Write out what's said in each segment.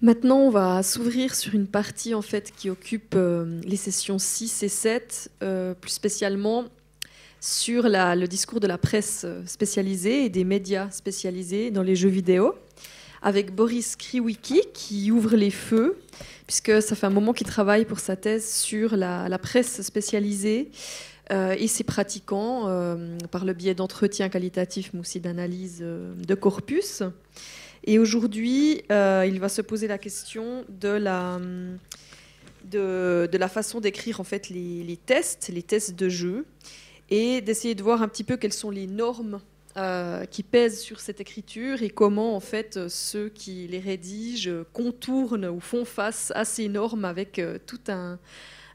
Maintenant, on va s'ouvrir sur une partie en fait qui occupe les sessions 6 et 7, plus spécialement sur le discours de la presse spécialisée et des médias spécialisés dans les jeux vidéo, avec Boris Kriwicki qui ouvre les feux, puisque ça fait un moment qu'il travaille pour sa thèse sur la presse spécialisée et ses pratiquants par le biais d'entretiens qualitatifs, mais aussi d'analyse de corpus. Et aujourd'hui, il va se poser la question de la façon d'écrire en fait les tests de jeu, et d'essayer de voir un petit peu quelles sont les normes qui pèsent sur cette écriture et comment en fait ceux qui les rédigent contournent ou font face à ces normes avec toute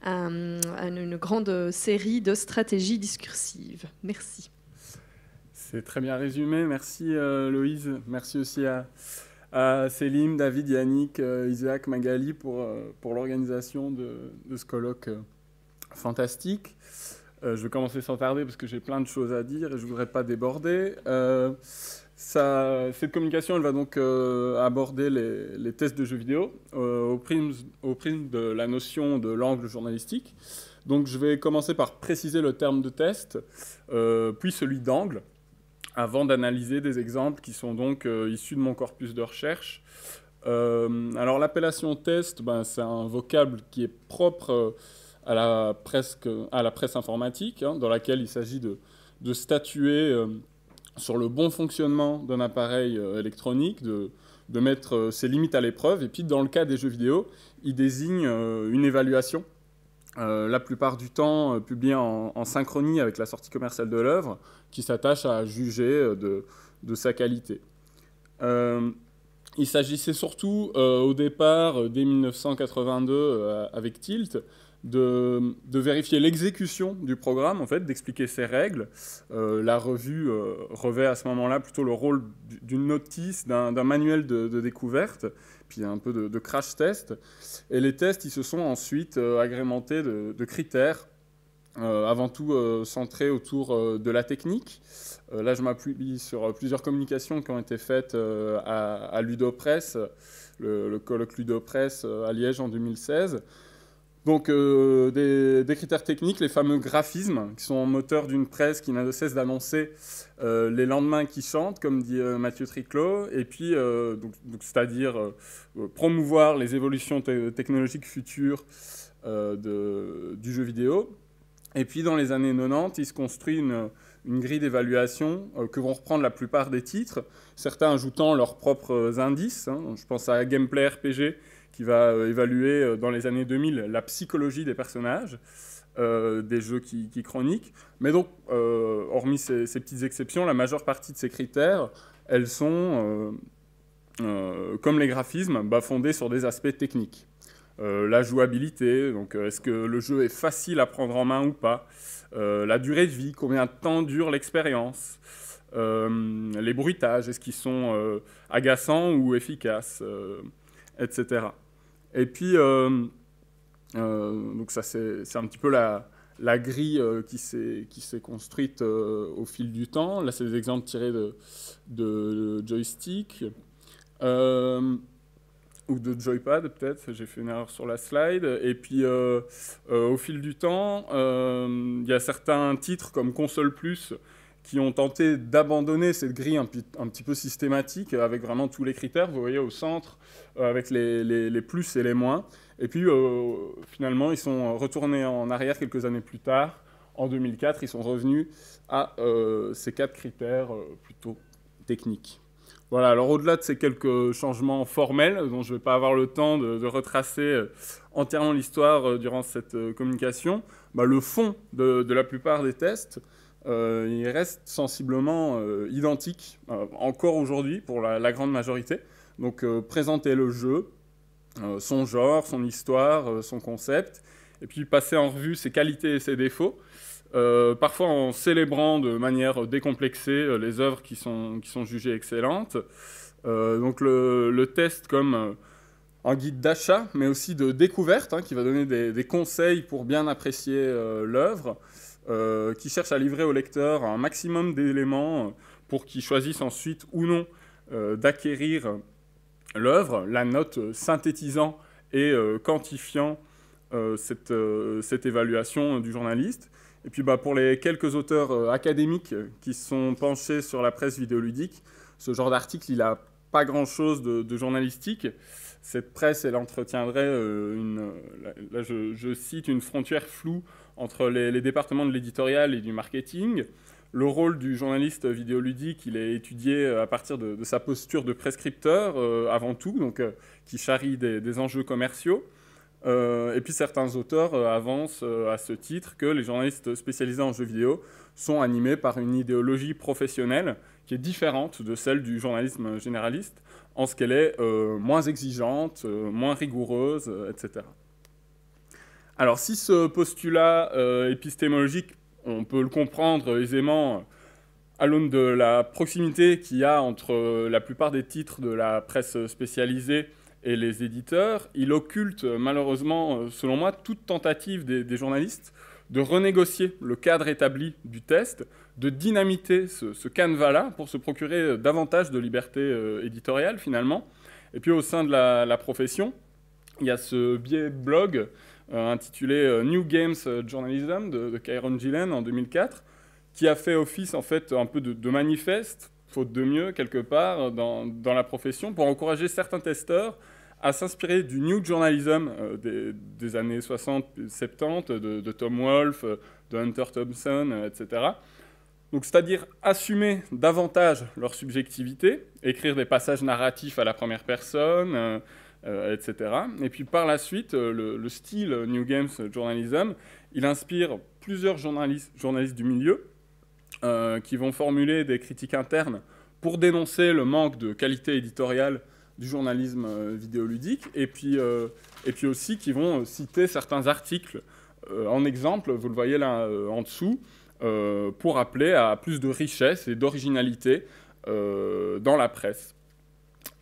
une grande série de stratégies discursives. Merci. C'est très bien résumé. Merci Loïse. Merci aussi à Céline, David, Yannick, Isaac, Magali pour l'organisation de ce colloque fantastique. Je vais commencer sans tarder parce que j'ai plein de choses à dire et je ne voudrais pas déborder. Cette communication, elle va donc aborder les tests de jeux vidéo au prisme de la notion de l'angle journalistique. Donc je vais commencer par préciser le terme de test, puis celui d'angle, avant d'analyser des exemples qui sont donc issus de mon corpus de recherche. Alors l'appellation test, c'est un vocable qui est propre à la presse informatique, dans laquelle il s'agit de statuer sur le bon fonctionnement d'un appareil électronique, de mettre ses limites à l'épreuve. Et puis dans le cas des jeux vidéo, il désigne une évaluation, la plupart du temps publiée en synchronie avec la sortie commerciale de l'œuvre, qui s'attache à juger de sa qualité. Il s'agissait surtout au départ, dès 1982, avec Tilt, de vérifier l'exécution du programme, en fait, d'expliquer ses règles. La revue revêt à ce moment-là plutôt le rôle d'une notice, d'un manuel de découverte, puis un peu de crash test. Et les tests, ils se sont ensuite agrémentés de critères, avant tout centrés autour de la technique. Là, je m'appuie sur plusieurs communications qui ont été faites à Ludopresse, le colloque Ludopresse à Liège en 2016. Donc, des critères techniques, les fameux graphismes, qui sont moteurs d'une presse qui n'a de cesse d'annoncer les lendemains qui chantent, comme dit Mathieu Triclot, et puis, c'est-à-dire promouvoir les évolutions technologiques futures du jeu vidéo. Et puis, dans les années 90, il se construit une grille d'évaluation que vont reprendre la plupart des titres, certains ajoutant leurs propres indices. Je pense à Gameplay RPG, qui va évaluer dans les années 2000 la psychologie des personnages, des jeux qui chroniquent. Mais donc, hormis ces petites exceptions, la majeure partie de ces critères, elles sont, comme les graphismes, fondées sur des aspects techniques. La jouabilité, donc est-ce que le jeu est facile à prendre en main ou pas, la durée de vie, combien de temps dure l'expérience, les bruitages, est-ce qu'ils sont agaçants ou efficaces, etc. Et puis, donc ça c'est un petit peu la grille qui s'est construite au fil du temps. Là, c'est des exemples tirés de joystick. Ou de joypad peut-être, j'ai fait une erreur sur la slide. Et puis au fil du temps, il y a certains titres comme Console Plus qui ont tenté d'abandonner cette grille un petit peu systématique avec vraiment tous les critères, vous voyez au centre, avec les plus et les moins. Et puis finalement, ils sont retournés en arrière quelques années plus tard. En 2004, ils sont revenus à ces 4 critères plutôt techniques. Voilà, alors au-delà de ces quelques changements formels, dont je ne vais pas avoir le temps de retracer entièrement l'histoire durant cette communication, le fond de la plupart des tests, il reste sensiblement identique, encore aujourd'hui, pour la grande majorité. Donc présenter le jeu, son genre, son histoire, son concept, et puis passer en revue ses qualités et ses défauts, parfois en célébrant de manière décomplexée les œuvres qui sont jugées excellentes. Donc le test comme un guide d'achat, mais aussi de découverte, qui va donner des conseils pour bien apprécier l'œuvre, qui cherche à livrer au lecteur un maximum d'éléments pour qu'il choisisse ensuite ou non d'acquérir l'œuvre, la note synthétisant et quantifiant cette évaluation du journaliste. Et puis pour les quelques auteurs académiques qui se sont penchés sur la presse vidéoludique, ce genre d'article, il n'a pas grand-chose de journalistique. Cette presse, elle entretiendrait, là je cite, une frontière floue entre les départements de l'éditorial et du marketing. Le rôle du journaliste vidéoludique, il est étudié à partir de sa posture de prescripteur, avant tout, donc qui charrie des enjeux commerciaux. Et puis certains auteurs avancent à ce titre que les journalistes spécialisés en jeux vidéo sont animés par une idéologie professionnelle qui est différente de celle du journalisme généraliste, en ce qu'elle est moins exigeante, moins rigoureuse, etc. Alors si ce postulat épistémologique, on peut le comprendre aisément à l'aune de la proximité qu'il y a entre la plupart des titres de la presse spécialisée et les éditeurs, il occulte malheureusement, selon moi, toute tentative des journalistes de renégocier le cadre établi du test, de dynamiter ce canevas-là pour se procurer davantage de liberté éditoriale finalement. Et puis au sein de la profession, il y a ce biais blog intitulé New Games Journalism de Kyron Gillen en 2004, qui a fait office en fait un peu de manifeste, faute de mieux quelque part, dans la profession, pour encourager certains testeurs à s'inspirer du New Journalism des années 60-70, de Tom Wolfe, de Hunter Thompson, etc. Donc, c'est-à-dire assumer davantage leur subjectivité, écrire des passages narratifs à la première personne, etc. Et puis par la suite, le style New Games Journalism, il inspire plusieurs journalistes du milieu qui vont formuler des critiques internes pour dénoncer le manque de qualité éditoriale du journalisme vidéoludique, et puis aussi qui vont citer certains articles en exemple, vous le voyez là en dessous, pour appeler à plus de richesse et d'originalité dans la presse.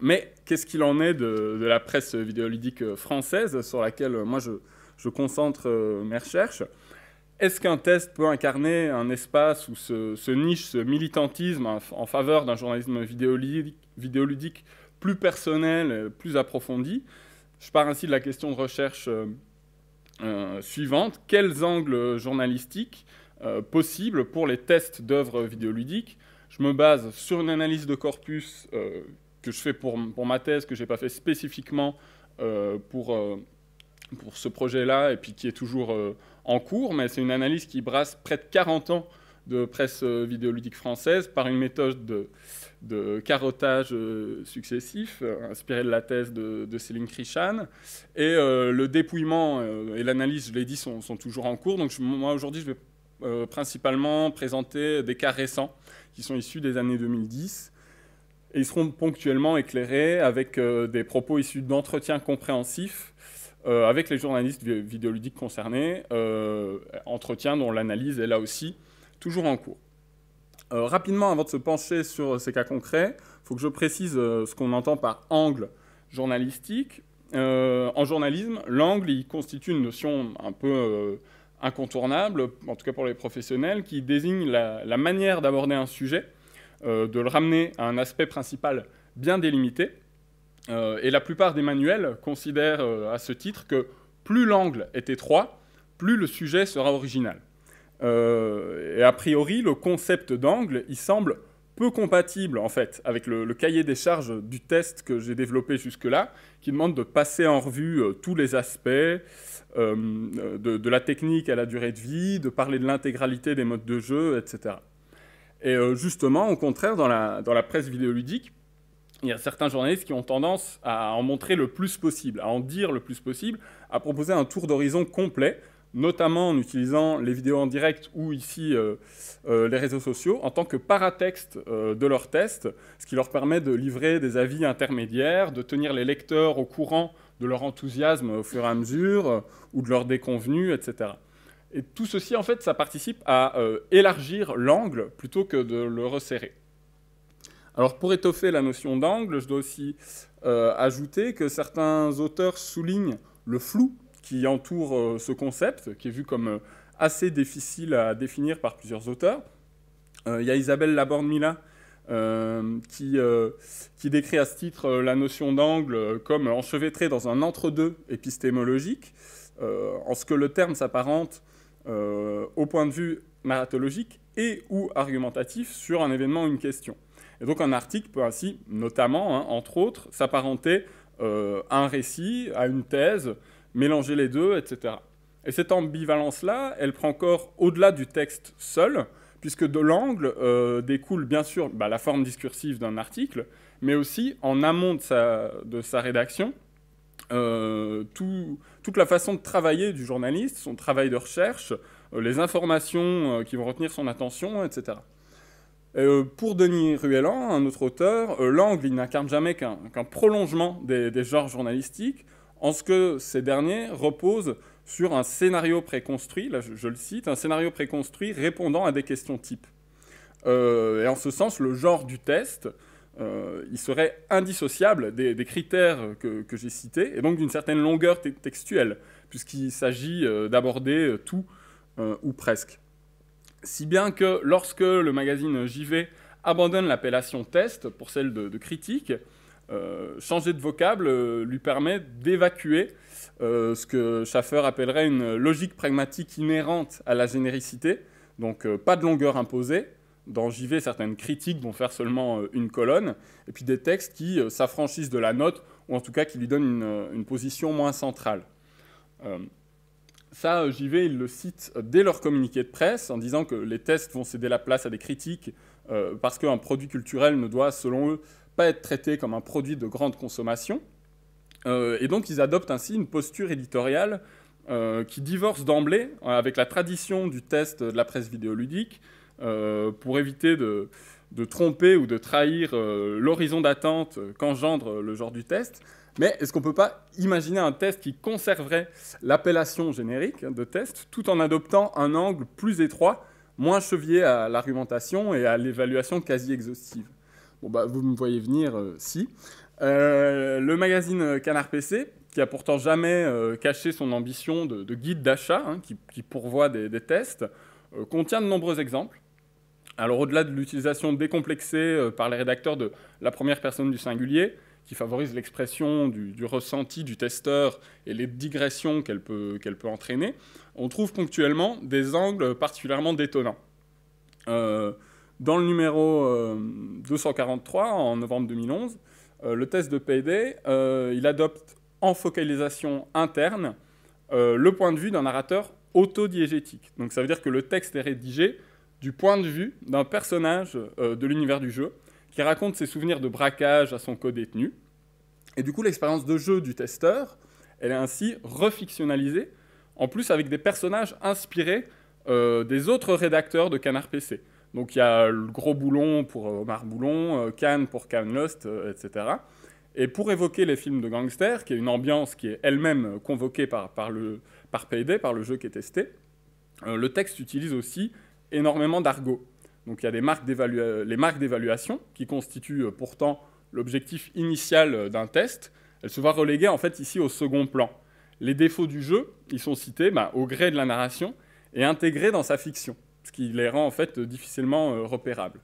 Mais qu'est-ce qu'il en est de la presse vidéoludique française, sur laquelle moi je concentre mes recherches? Est-ce qu'un test peut incarner un espace où se niche ce militantisme en faveur d'un journalisme vidéoludique plus personnel, plus approfondi? Je pars ainsi de la question de recherche suivante. Quels angles journalistiques possibles pour les tests d'œuvres vidéoludiques? Je me base sur une analyse de corpus que je fais pour ma thèse, que je n'ai pas fait spécifiquement pour ce projet-là, et puis qui est toujours en cours, mais c'est une analyse qui brasse près de 40 ans de presse vidéoludique française par une méthode de carottage successif, inspirée de la thèse de Céline Christian. Et le dépouillement et l'analyse, je l'ai dit, sont toujours en cours. Donc moi, aujourd'hui, je vais principalement présenter des cas récents qui sont issus des années 2010. Et ils seront ponctuellement éclairés avec des propos issus d'entretiens compréhensifs avec les journalistes vidéoludiques concernés, entretien dont l'analyse est là aussi toujours en cours. Rapidement, avant de se pencher sur ces cas concrets, il faut que je précise ce qu'on entend par angle journalistique. En journalisme, l'angle il constitue une notion un peu incontournable, en tout cas pour les professionnels, qui désigne la manière d'aborder un sujet, de le ramener à un aspect principal bien délimité. Et la plupart des manuels considèrent à ce titre que plus l'angle est étroit, plus le sujet sera original. Et a priori, le concept d'angle, il semble peu compatible en fait avec le cahier des charges du test que j'ai développé jusque-là, qui demande de passer en revue tous les aspects de la technique à la durée de vie, de parler de l'intégralité des modes de jeu, etc. Et justement, au contraire, dans la presse vidéoludique, il y a certains journalistes qui ont tendance à en montrer le plus possible, à en dire le plus possible, à proposer un tour d'horizon complet, notamment en utilisant les vidéos en direct ou ici les réseaux sociaux, en tant que paratexte de leur test, ce qui leur permet de livrer des avis intermédiaires, de tenir les lecteurs au courant de leur enthousiasme au fur et à mesure, ou de leur déconvenue, etc. Et tout ceci, en fait, ça participe à élargir l'angle plutôt que de le resserrer. Alors, pour étoffer la notion d'angle, je dois aussi ajouter que certains auteurs soulignent le flou qui entoure ce concept, qui est vu comme assez difficile à définir par plusieurs auteurs. Il y a Isabelle Laborde-Mila qui décrit à ce titre la notion d'angle comme enchevêtrée dans un entre-deux épistémologique, en ce que le terme s'apparente au point de vue narratologique et ou argumentatif sur un événement ou une question. Et donc un article peut ainsi, notamment, entre autres, s'apparenter à un récit, à une thèse, mélanger les deux, etc. Et cette ambivalence-là, elle prend corps au-delà du texte seul, puisque de l'angle découle bien sûr la forme discursive d'un article, mais aussi en amont de sa rédaction, toute la façon de travailler du journaliste, son travail de recherche, les informations qui vont retenir son attention, etc. Pour Denis Ruelland, un autre auteur, l'angle n'incarne jamais qu'un prolongement des genres journalistiques, en ce que ces derniers reposent sur un scénario préconstruit, là je le cite, un scénario préconstruit répondant à des questions types. Et en ce sens, le genre du test, il serait indissociable des critères que j'ai cités, et donc d'une certaine longueur textuelle, puisqu'il s'agit d'aborder tout ou presque. Si bien que lorsque le magazine JV abandonne l'appellation test pour celle de critique, changer de vocable lui permet d'évacuer ce que Schaffer appellerait une logique pragmatique inhérente à la généricité, donc pas de longueur imposée. Dans JV, certaines critiques vont faire seulement une colonne, et puis des textes qui s'affranchissent de la note, ou en tout cas qui lui donnent une position moins centrale. Ça, JV, il le cite dès leur communiqué de presse, en disant que les tests vont céder la place à des critiques parce qu'un produit culturel ne doit, selon eux, pas être traité comme un produit de grande consommation. Et donc, ils adoptent ainsi une posture éditoriale qui divorce d'emblée avec la tradition du test de la presse vidéoludique pour éviter de tromper ou de trahir l'horizon d'attente qu'engendre le genre du test. Mais est-ce qu'on ne peut pas imaginer un test qui conserverait l'appellation générique de test tout en adoptant un angle plus étroit, moins chevillé à l'argumentation et à l'évaluation quasi exhaustive? Bon, vous me voyez venir, si. Le magazine Canard PC, qui a pourtant jamais caché son ambition de guide d'achat, qui pourvoit des tests, contient de nombreux exemples. Alors au-delà de l'utilisation décomplexée par les rédacteurs de la première personne du singulier, qui favorise l'expression du ressenti du testeur et les digressions qu'elle peut entraîner, on trouve ponctuellement des angles particulièrement détonnants. Dans le numéro 243, en novembre 2011, le test de Payday, il adopte en focalisation interne le point de vue d'un narrateur autodiégétique. Donc ça veut dire que le texte est rédigé du point de vue d'un personnage de l'univers du jeu, qui raconte ses souvenirs de braquage à son co-détenu. Et du coup, l'expérience de jeu du testeur, elle est ainsi refictionnalisée, en plus avec des personnages inspirés des autres rédacteurs de Canard PC. Donc il y a le Gros Boulon pour Omar Boulon, Cannes pour Cannes Lost, etc. Et pour évoquer les films de gangsters, qui est une ambiance qui est elle-même convoquée par Payday, par le jeu qui est testé, le texte utilise aussi énormément d'argot. Donc il y a les marques d'évaluation, qui constituent pourtant l'objectif initial d'un test. Elles se voient reléguées en fait ici au second plan. Les défauts du jeu, ils sont cités au gré de la narration et intégrés dans sa fiction, ce qui les rend en fait difficilement repérables.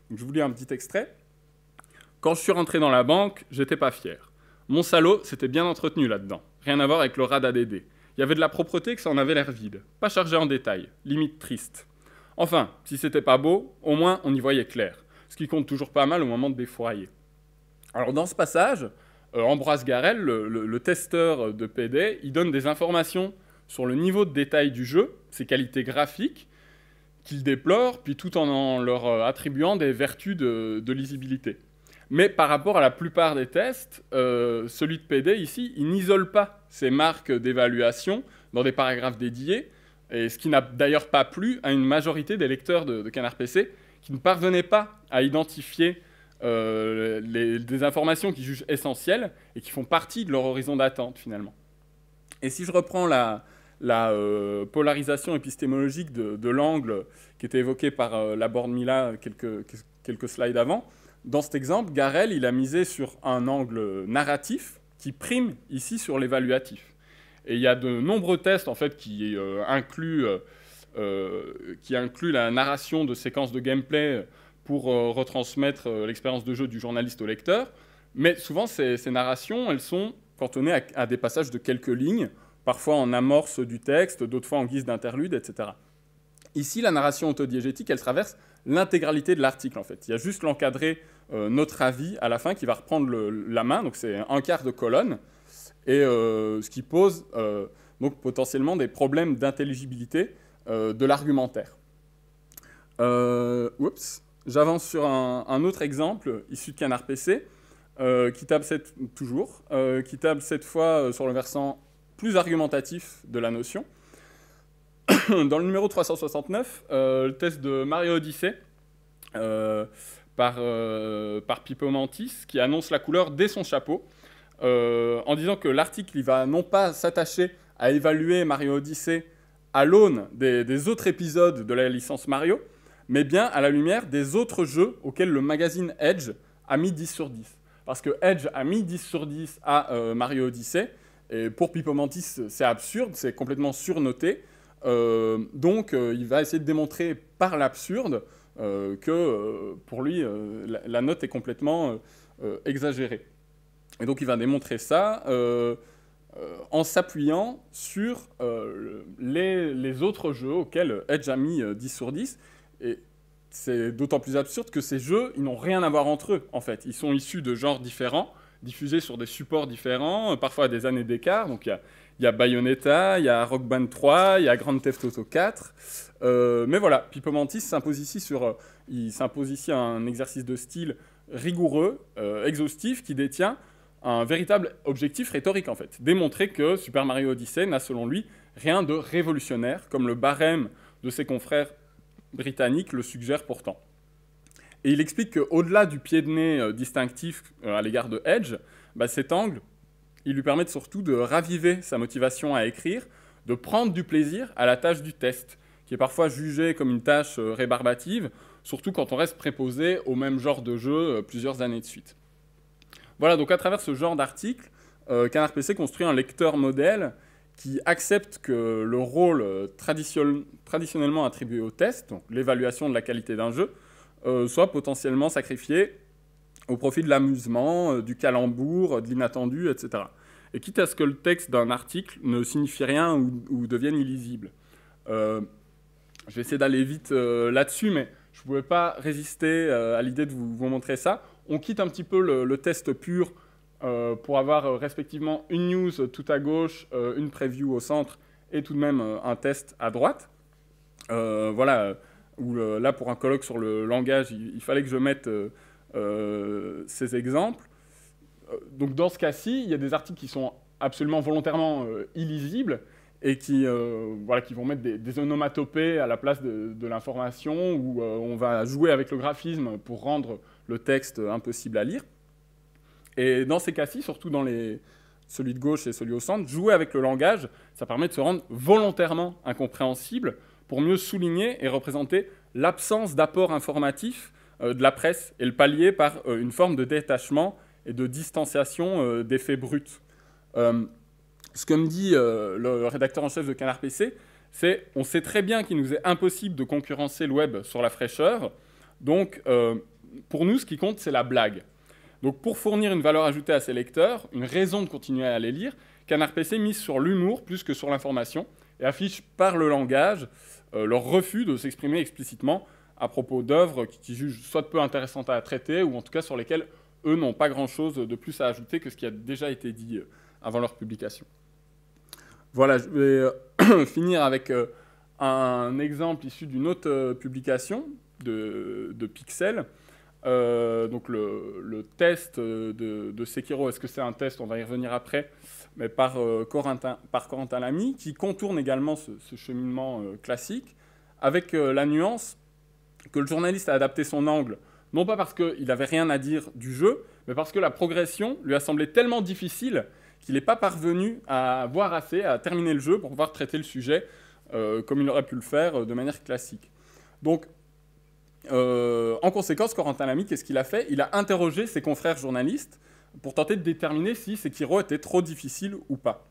Donc, je vous lis un petit extrait. « Quand je suis rentré dans la banque, j'étais pas fier. Mon salaud s'était bien entretenu là-dedans. Rien à voir avec le RAD ADD. Il y avait de la propreté que ça en avait l'air vide. Pas chargé en détail. Limite triste. Enfin, si c'était pas beau, au moins on y voyait clair. Ce qui compte toujours pas mal au moment de défourailler. » Alors dans ce passage, Ambroise Garel, le testeur de Payday, il donne des informations sur le niveau de détail du jeu, ses qualités graphiques, qu'il déplore, puis tout en leur attribuant des vertus de lisibilité. Mais par rapport à la plupart des tests, celui de Payday ici, il n'isole pas ces marques d'évaluation dans des paragraphes dédiés, et ce qui n'a d'ailleurs pas plu à une majorité des lecteurs de Canard PC qui ne parvenaient pas à identifier des informations qu'ils jugent essentielles et qui font partie de leur horizon d'attente, finalement. Et si je reprends la polarisation épistémologique de l'angle qui était évoquée par Laborde-Mila quelques slides avant, dans cet exemple, Garel il a misé sur un angle narratif qui prime ici sur l'évaluatif. Et il y a de nombreux tests en fait, qui incluent la narration de séquences de gameplay pour retransmettre l'expérience de jeu du journaliste au lecteur. Mais souvent, ces narrations, elles sont cantonnées à des passages de quelques lignes, parfois en amorce du texte, d'autres fois en guise d'interlude, etc. Ici, la narration autodiégétique, elle traverse l'intégralité de l'article, en fait. Il y a juste l'encadré notre avis à la fin qui va reprendre la main, donc c'est un quart de colonne, et ce qui pose donc potentiellement des problèmes d'intelligibilité de l'argumentaire. J'avance sur un autre exemple issu de Canard PC, qui table cette fois sur le versant plus argumentatif de la notion. Dans le numéro 369, le test de Mario Odyssey par Pippo Mantis, qui annonce la couleur dès son chapeau, en disant que l'article il va non pas s'attacher à évaluer Mario Odyssey à l'aune des autres épisodes de la licence Mario, mais bien à la lumière des autres jeux auxquels le magazine Edge a mis 10 sur 10. Parce que Edge a mis 10 sur 10 à Mario Odyssey, et pour Pippo Mantis, c'est absurde, c'est complètement surnoté. Donc, il va essayer de démontrer par l'absurde que pour lui, la note est complètement exagérée. Et donc, il va démontrer ça en s'appuyant sur les autres jeux auxquels Edge a mis 10 sur 10. Et c'est d'autant plus absurde que ces jeux, ils n'ont rien à voir entre eux, en fait. Ils sont issus de genres différents, diffusés sur des supports différents, parfois à des années d'écart. Donc, il y a Bayonetta, il y a Rock Band 3, il y a Grand Theft Auto 4. Mais voilà, Pippo Mantis s'impose ici à un exercice de style rigoureux, exhaustif, qui détient un véritable objectif rhétorique, en fait. Démontrer que Super Mario Odyssey n'a, selon lui, rien de révolutionnaire, comme le barème de ses confrères britanniques le suggère pourtant. Et il explique qu'au-delà du pied de nez distinctif à l'égard de Edge, cet angle, il lui permet surtout de raviver sa motivation à écrire, de prendre du plaisir à la tâche du test, qui est parfois jugée comme une tâche rébarbative, surtout quand on reste préposé au même genre de jeu plusieurs années de suite. Voilà, donc à travers ce genre d'article, Canard PC construit un lecteur modèle qui accepte que le rôle traditionnellement attribué au test, donc l'évaluation de la qualité d'un jeu, soit potentiellement sacrifié au profit de l'amusement, du calembour, de l'inattendu, etc. Et quitte à ce que le texte d'un article ne signifie rien ou devienne illisible. Je vais essayer d'aller vite là-dessus, mais je ne pouvais pas résister à l'idée de vous montrer ça. On quitte un petit peu le test pur pour avoir respectivement une news tout à gauche, une preview au centre et tout de même un test à droite. Voilà, où là pour un colloque sur le langage, il fallait que je mette ces exemples. Donc dans ce cas-ci, il y a des articles qui sont absolument volontairement illisibles et qui vont mettre des onomatopées à la place de l'information, où on va jouer avec le graphisme pour rendre le texte impossible à lire. Et dans ces cas-ci, surtout dans celui de gauche et celui au centre, jouer avec le langage, ça permet de se rendre volontairement incompréhensible pour mieux souligner et représenter l'absence d'apport informatif de la presse et le pallier par une forme de détachement et de distanciation des faits bruts. Ce que me dit le rédacteur en chef de Canard PC, c'est « On sait très bien qu'il nous est impossible de concurrencer le web sur la fraîcheur, donc pour nous, ce qui compte, c'est la blague. » Donc pour fournir une valeur ajoutée à ses lecteurs, une raison de continuer à les lire, Canard PC mise sur l'humour plus que sur l'information et affiche par le langage leur refus de s'exprimer explicitement à propos d'œuvres qui jugent soit peu intéressantes à traiter ou en tout cas sur lesquelles eux n'ont pas grand-chose de plus à ajouter que ce qui a déjà été dit avant leur publication. Voilà, je vais finir avec un exemple issu d'une autre publication de Pixel. Donc le test de Sekiro, est-ce que c'est un test? On va y revenir après, mais par Corentin Lamy, qui contourne également ce cheminement classique, avec la nuance que le journaliste a adapté son angle, non pas parce qu'il n'avait rien à dire du jeu, mais parce que la progression lui a semblé tellement difficile qu'il n'est pas parvenu à voir assez, à terminer le jeu pour pouvoir traiter le sujet comme il aurait pu le faire de manière classique. Donc, en conséquence, Corentin Lamy, qu'est-ce qu'il a fait? Il a interrogé ses confrères journalistes pour tenter de déterminer si Sekiro était trop difficile ou pas.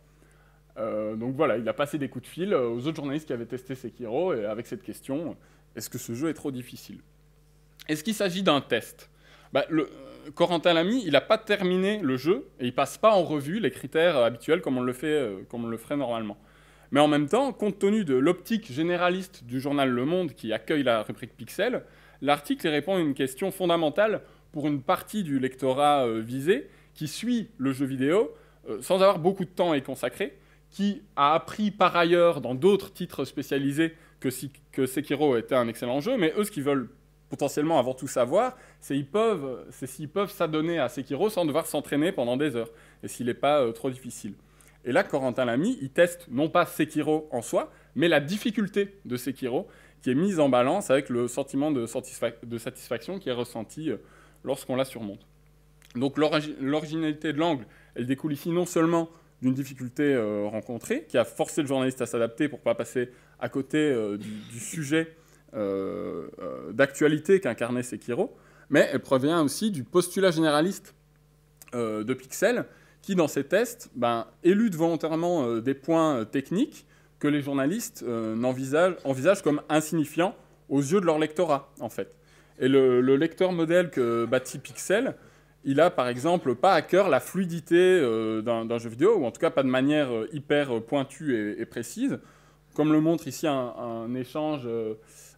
Donc voilà, il a passé des coups de fil aux autres journalistes qui avaient testé Sekiro et avec cette question, est-ce que ce jeu est trop difficile? Est-ce qu'il s'agit d'un test? Corentin Lamy, il n'a pas terminé le jeu et il ne passe pas en revue les critères habituels comme on le ferait normalement. Mais en même temps, compte tenu de l'optique généraliste du journal Le Monde qui accueille la rubrique Pixel, l'article répond à une question fondamentale pour une partie du lectorat visé qui suit le jeu vidéo sans avoir beaucoup de temps à y consacrer, qui a appris par ailleurs dans d'autres titres spécialisés que Sekiro était un excellent jeu, mais eux, ce qu'ils veulent potentiellement avant tout savoir, c'est s'ils peuvent s'adonner à Sekiro sans devoir s'entraîner pendant des heures, et s'il n'est pas trop difficile. Et là, Corentin Lamy, il teste non pas Sekiro en soi, mais la difficulté de Sekiro, qui est mise en balance avec le sentiment de satisfaction qui est ressenti lorsqu'on la surmonte. Donc l'originalité de l'angle, elle découle ici non seulement d'une difficulté rencontrée, qui a forcé le journaliste à s'adapter pour ne pas passer à côté du sujet d'actualité qu'incarnait Sekiro, mais elle provient aussi du postulat généraliste de Pixel, qui, dans ses tests, élude volontairement des points techniques que les journalistes envisagent comme insignifiants aux yeux de leur lectorat, en fait. Et le lecteur modèle que bâtit Pixel, il a, par exemple, pas à cœur la fluidité d'un jeu vidéo, ou en tout cas pas de manière hyper pointue et précise, comme le montre ici un échange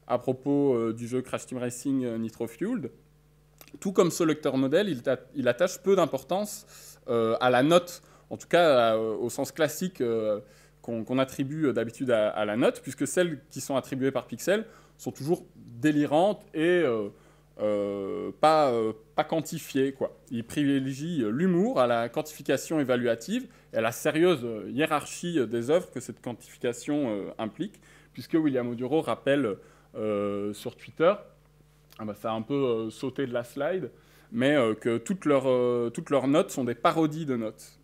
à propos du jeu Crash Team Racing Nitro Fueled. Tout comme ce lecteur modèle, il attache peu d'importance à la note, en tout cas au sens classique qu'on attribue d'habitude à la note, puisque celles qui sont attribuées par Pixel sont toujours délirantes et pas quantifiées, quoi. Il privilégie l'humour à la quantification évaluative et à la sérieuse hiérarchie des œuvres que cette quantification implique, puisque William Oduro rappelle sur Twitter, ça a un peu sauté de la slide, mais que toutes leurs notes sont des parodies de notes.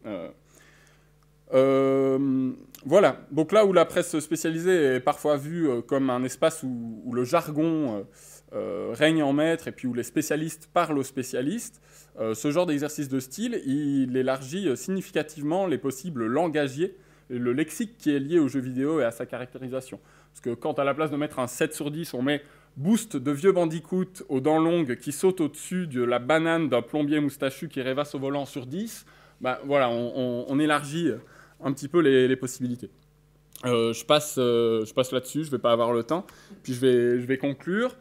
Voilà, donc là où la presse spécialisée est parfois vue comme un espace où le jargon règne en maître et puis où les spécialistes parlent aux spécialistes, ce genre d'exercice de style, il élargit significativement les possibles langagiers et le lexique qui est lié au jeu vidéo et à sa caractérisation. Parce que quand à la place de mettre un 7 sur 10, on met boost de vieux bandicoot aux dents longues qui saute au-dessus de la banane d'un plombier moustachu qui rêvasse au volant sur 10, voilà, on élargit un petit peu les possibilités. Je passe là-dessus, je ne vais pas avoir le temps, puis je vais conclure.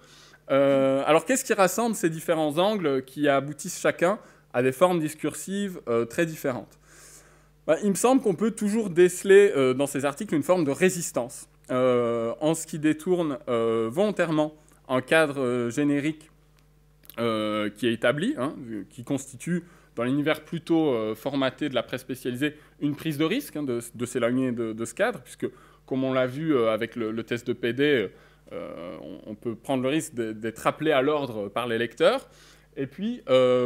Alors, qu'est-ce qui rassemble ces différents angles qui aboutissent chacun à des formes discursives très différentes? Il me semble qu'on peut toujours déceler dans ces articles une forme de résistance en ce qui détourne volontairement un cadre générique qui est établi, qui constitue, dans l'univers plutôt formaté de la presse spécialisée, une prise de risque de s'éloigner de ce cadre, puisque, comme on l'a vu avec le test de PD, on peut prendre le risque d'être rappelé à l'ordre par les lecteurs. Et puis,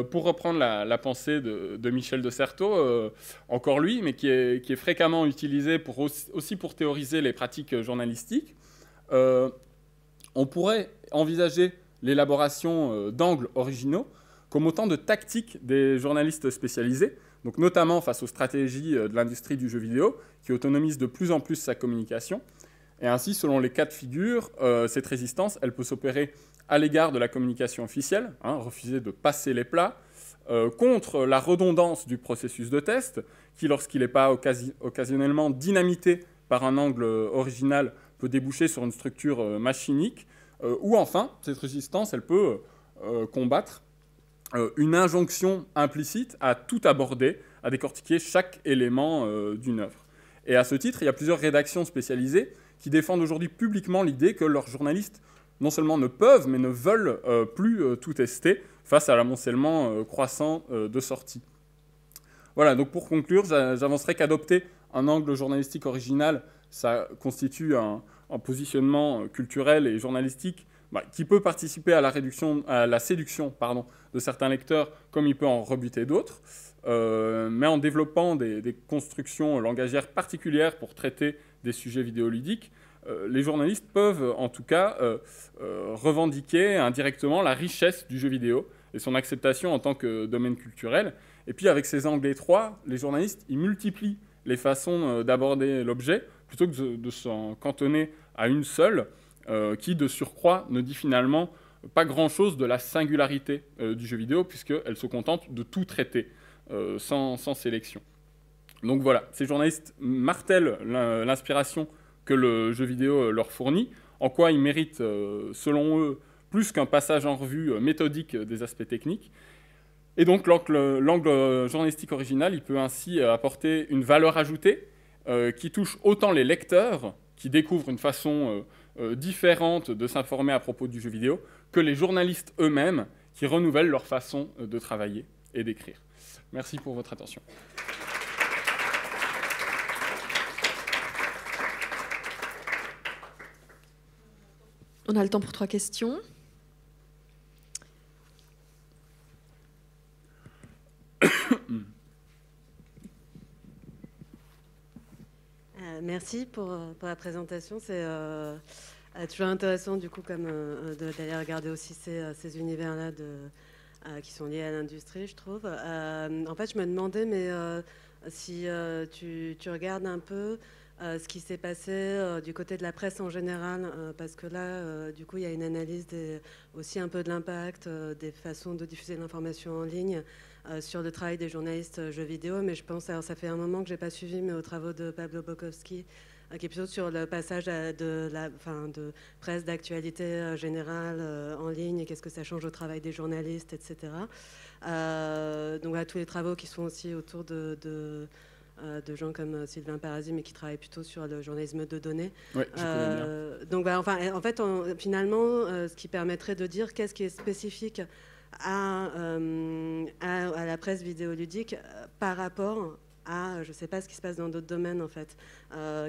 pour reprendre la pensée de Michel de Certeau, encore lui, mais qui est fréquemment utilisé aussi pour théoriser les pratiques journalistiques, on pourrait envisager l'élaboration d'angles originaux comme autant de tactiques des journalistes spécialisés, donc notamment face aux stratégies de l'industrie du jeu vidéo, qui autonomise de plus en plus sa communication. Et ainsi, selon les cas de figure, cette résistance, elle peut s'opérer à l'égard de la communication officielle, refuser de passer les plats, contre la redondance du processus de test, qui, lorsqu'il n'est pas occasionnellement dynamité par un angle original, peut déboucher sur une structure machinique, ou enfin, cette résistance, elle peut combattre une injonction implicite à tout aborder, à décortiquer chaque élément d'une œuvre. Et à ce titre, il y a plusieurs rédactions spécialisées qui défendent aujourd'hui publiquement l'idée que leurs journalistes non seulement ne peuvent, mais ne veulent plus tout tester face à l'amoncellement croissant de sorties. Voilà, donc pour conclure, j'avancerai qu'adopter un angle journalistique original, ça constitue un positionnement culturel et journalistique qui peut participer à la séduction de certains lecteurs, comme il peut en rebuter d'autres, mais en développant des constructions langagières particulières pour traiter des sujets vidéoludiques, les journalistes peuvent en tout cas revendiquer indirectement la richesse du jeu vidéo et son acceptation en tant que domaine culturel. Et puis avec ces angles étroits, les journalistes ils multiplient les façons d'aborder l'objet plutôt que de s'en cantonner à une seule, qui de surcroît ne dit finalement pas grand-chose de la singularité du jeu vidéo, puisqu'elle se contente de tout traiter, sans sélection. Donc voilà, ces journalistes martèlent l'inspiration que le jeu vidéo leur fournit, en quoi ils méritent, selon eux, plus qu'un passage en revue méthodique des aspects techniques. Et donc l'angle journalistique original, il peut ainsi apporter une valeur ajoutée qui touche autant les lecteurs, qui découvrent une façon différente de s'informer à propos du jeu vidéo, que les journalistes eux-mêmes, qui renouvellent leur façon de travailler et d'écrire. Merci pour votre attention. On a le temps pour 3 questions. Merci pour la présentation. C'est toujours intéressant du coup d'aller regarder aussi ces univers-là qui sont liés à l'industrie, je trouve. En fait, je me demandais, mais si tu regardes un peu ce qui s'est passé du côté de la presse en général, parce que là, du coup, il y a une analyse aussi un peu de l'impact des façons de diffuser l'information en ligne sur le travail des journalistes jeux vidéo, mais je pense, alors ça fait un moment que j'ai pas suivi, mais aux travaux de Pablo Bukowski, qui est plutôt sur le passage de presse d'actualité générale en ligne, et qu'est-ce que ça change au travail des journalistes, etc. Donc à tous les travaux qui sont aussi autour de gens comme Sylvain Parasi, mais qui travaillent plutôt sur le journalisme de données. Ouais, je connais bien. Donc, en fait, finalement, ce qui permettrait de dire qu'est-ce qui est spécifique à la presse vidéoludique par rapport à, je ne sais pas ce qui se passe dans d'autres domaines, en fait.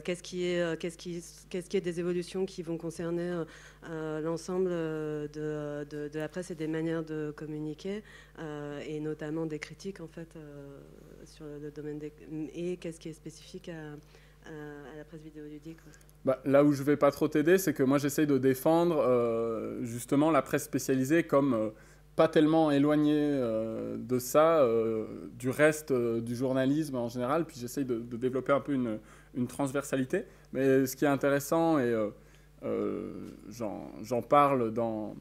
Qu'est-ce qui est des évolutions qui vont concerner l'ensemble de la presse et des manières de communiquer, et notamment des critiques, en fait, sur le domaine et qu'est-ce qui est spécifique à la presse vidéoludique. Bah, là où je ne vais pas trop t'aider, c'est que moi j'essaye de défendre justement la presse spécialisée comme pas tellement éloignée de ça, du reste du journalisme en général, puis j'essaye de développer un peu une transversalité. Mais ce qui est intéressant, et j'en parle dans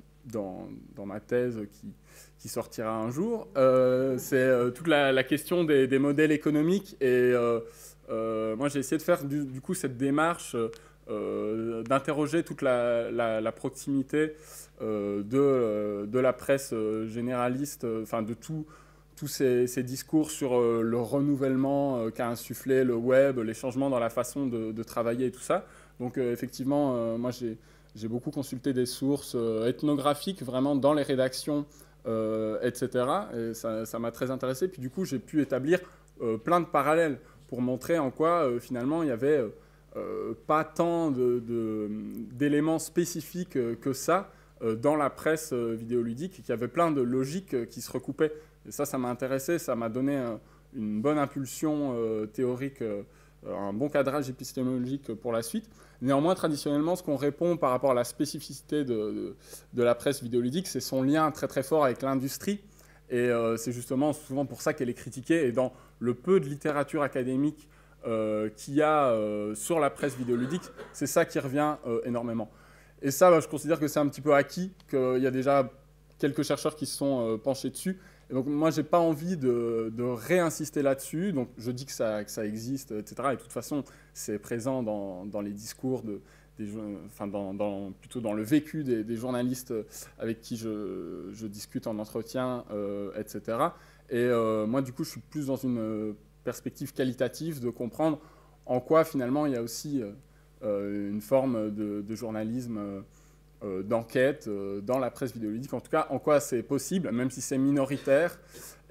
ma thèse qui sortira un jour, c'est toute la question des modèles économiques. Et moi j'ai essayé de faire du coup cette démarche d'interroger toute la proximité de la presse généraliste, enfin de tous ces discours sur le renouvellement qu'a insufflé le web, les changements dans la façon de travailler et tout ça. Donc effectivement, moi j'ai beaucoup consulté des sources ethnographiques vraiment dans les rédactions, etc. Et ça m'a très intéressé. Puis du coup, j'ai pu établir plein de parallèles pour montrer en quoi finalement il y avait pas tant d'éléments spécifiques que ça dans la presse vidéoludique, qu'il y avait plein de logiques qui se recoupaient. Et ça m'a intéressé, ça m'a donné une bonne impulsion théorique, un bon cadrage épistémologique pour la suite. Néanmoins, traditionnellement, ce qu'on répond par rapport à la spécificité de la presse vidéoludique, c'est son lien très très fort avec l'industrie. Et c'est justement souvent pour ça qu'elle est critiquée. Et dans le peu de littérature académique qu'il y a sur la presse vidéoludique, c'est ça qui revient énormément. Et ça, je considère que c'est un petit peu acquis, qu'il y a déjà quelques chercheurs qui se sont penchés dessus. Et donc moi, je n'ai pas envie de réinsister là-dessus. Donc je dis que ça existe, etc. Et de toute façon, c'est présent dans les discours, plutôt dans le vécu des journalistes avec qui je discute en entretien, etc. Et moi, du coup, je suis plus dans une perspective qualitative de comprendre en quoi, finalement, il y a aussi une forme de journalisme d'enquête dans la presse vidéoludique, en tout cas en quoi c'est possible, même si c'est minoritaire.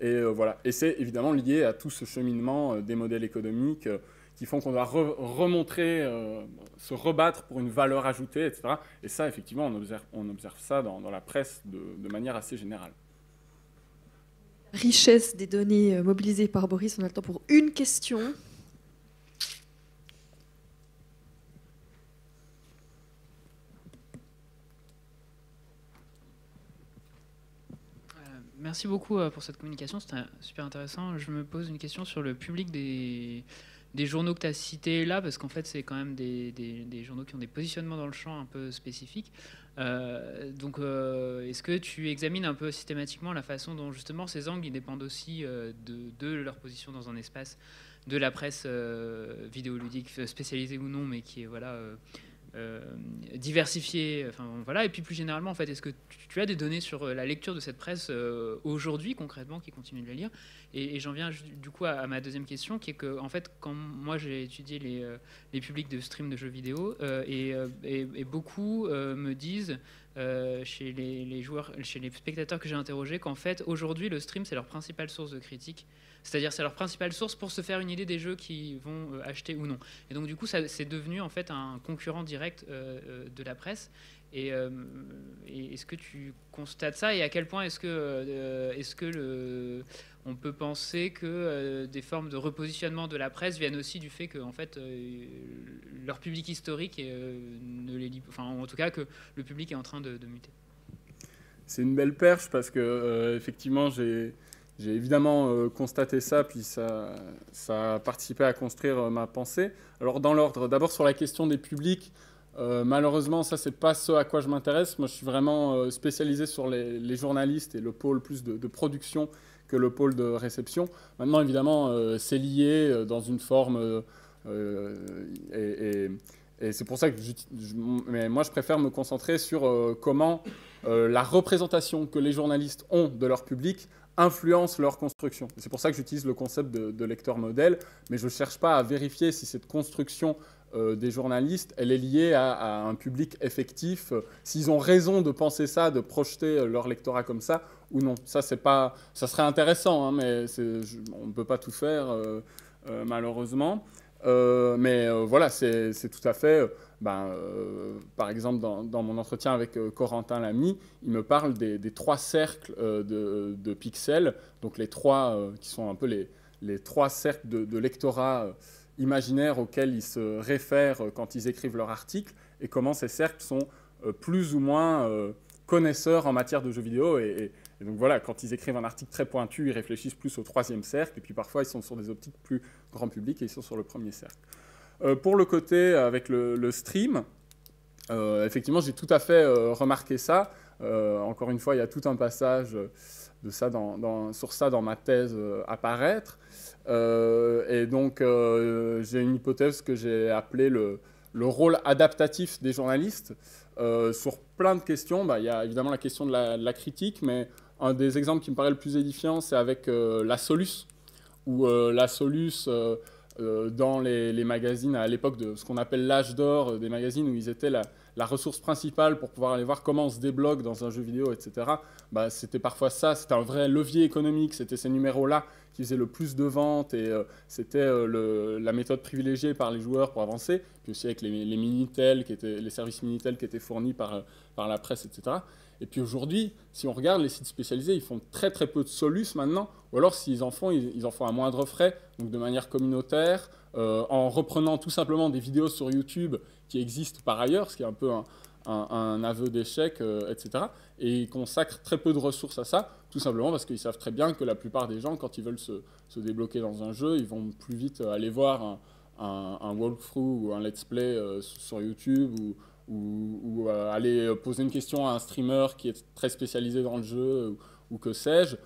Et voilà. Et c'est évidemment lié à tout ce cheminement des modèles économiques qui font qu'on doit remontrer, se rebattre pour une valeur ajoutée, etc. Et ça, effectivement, on observe ça dans la presse de manière assez générale. Richesse des données mobilisées par Boris, on a le temps pour une question. Merci beaucoup pour cette communication, c'était super intéressant. Je me pose une question sur le public des des journaux que tu as cités là, parce qu'en fait, c'est quand même des journaux qui ont des positionnements dans le champ un peu spécifiques. Donc, est-ce que tu examines un peu systématiquement la façon dont, justement, ces angles, ils dépendent aussi de leur position dans un espace, de la presse vidéoludique, spécialisée ou non, mais qui est, voilà... diversifié, enfin voilà, et puis plus généralement en fait, est-ce que tu as des données sur la lecture de cette presse aujourd'hui concrètement, qui continue de la lire, et j'en viens du coup à ma deuxième question, qui est que en fait quand moi j'ai étudié les publics de stream de jeux vidéo et beaucoup me disent chez les joueurs, chez les spectateurs que j'ai interrogés, qu'en fait aujourd'hui le stream c'est leur principale source de critique. C'est-à-dire c'est leur principale source pour se faire une idée des jeux qu'ils vont acheter ou non. Et donc du coup, c'est devenu en fait un concurrent direct de la presse. Et est-ce que tu constates ça, et à quel point est-ce que on peut penser que des formes de repositionnement de la presse viennent aussi du fait que en fait leur public historique ne les lit, enfin en tout cas que le public est en train de muter. C'est une belle perche parce que effectivement j'ai évidemment constaté ça, puis ça a participé à construire ma pensée. Alors dans l'ordre, d'abord sur la question des publics, malheureusement ça c'est pas ce à quoi je m'intéresse. Moi je suis vraiment spécialisé sur les journalistes et le pôle plus de production que le pôle de réception. Maintenant évidemment c'est lié dans une forme et c'est pour ça que mais moi je préfère me concentrer sur comment la représentation que les journalistes ont de leur public influence leur construction. C'est pour ça que j'utilise le concept de lecteur modèle, mais je ne cherche pas à vérifier si cette construction des journalistes, elle est liée à un public effectif, s'ils ont raison de penser ça, de projeter leur lectorat comme ça, ou non. Ça serait intéressant, hein, mais on ne peut pas tout faire, malheureusement. Mais voilà, c'est tout à fait... par exemple, dans mon entretien avec Corentin Lamy, il me parle des 3 cercles de pixels, donc les 3 qui sont un peu les 3 cercles de lectorat imaginaires auxquels ils se réfèrent quand ils écrivent leur article, et comment ces cercles sont plus ou moins connaisseurs en matière de jeux vidéo. Et donc voilà, quand ils écrivent un article très pointu, ils réfléchissent plus au 3e cercle, et puis parfois ils sont sur des optiques plus grand public et ils sont sur le 1er cercle. Pour le côté avec le stream, effectivement, j'ai tout à fait remarqué ça. Encore une fois, il y a tout un passage de ça sur ça dans ma thèse à paraître. Et donc, j'ai une hypothèse que j'ai appelée le rôle adaptatif des journalistes. Sur plein de questions, il y a évidemment la question de la critique, mais un des exemples qui me paraît le plus édifiant, c'est avec la Solus, où la Solus... dans les magazines, à l'époque de ce qu'on appelle l'âge d'or des magazines, où ils étaient la ressource principale pour pouvoir aller voir comment on se débloque dans un jeu vidéo, etc. C'était parfois ça, c'était un vrai levier économique, c'était ces numéros-là qui faisaient le plus de ventes, et c'était la méthode privilégiée par les joueurs pour avancer, puis aussi avec les Minitel, les services Minitel qui étaient fournis par la presse, etc. Et puis aujourd'hui, si on regarde les sites spécialisés, ils font très très peu de solus maintenant, ou alors s'ils en font, ils en font à moindre frais, donc de manière communautaire, en reprenant tout simplement des vidéos sur YouTube qui existent par ailleurs, ce qui est un peu un aveu d'échec, etc. Et ils consacrent très peu de ressources à ça, tout simplement parce qu'ils savent très bien que la plupart des gens, quand ils veulent se débloquer dans un jeu, ils vont plus vite aller voir un walkthrough ou un let's play sur YouTube, ou aller poser une question à un streamer qui est très spécialisé dans le jeu, ou que sais-je,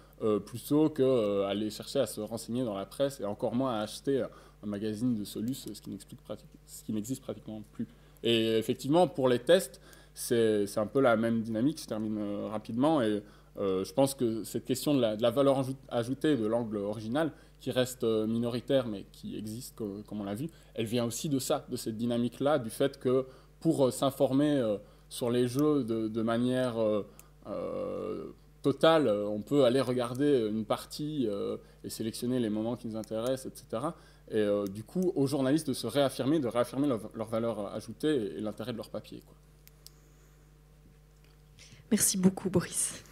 plutôt qu'aller chercher à se renseigner dans la presse, et encore moins à acheter un magazine de Solus, ce qui n'existe pratiquement plus. Et effectivement, pour les tests, c'est un peu la même dynamique. Je termine rapidement, et je pense que cette question de la valeur ajoutée de l'angle original, qui reste minoritaire mais qui existe comme on l'a vu, elle vient aussi de ça, de cette dynamique-là, du fait que pour s'informer sur les jeux de manière totale, on peut aller regarder une partie et sélectionner les moments qui nous intéressent, etc. Et du coup, aux journalistes de réaffirmer leur valeur ajoutée et l'intérêt de leur papier, quoi. Merci beaucoup, Boris.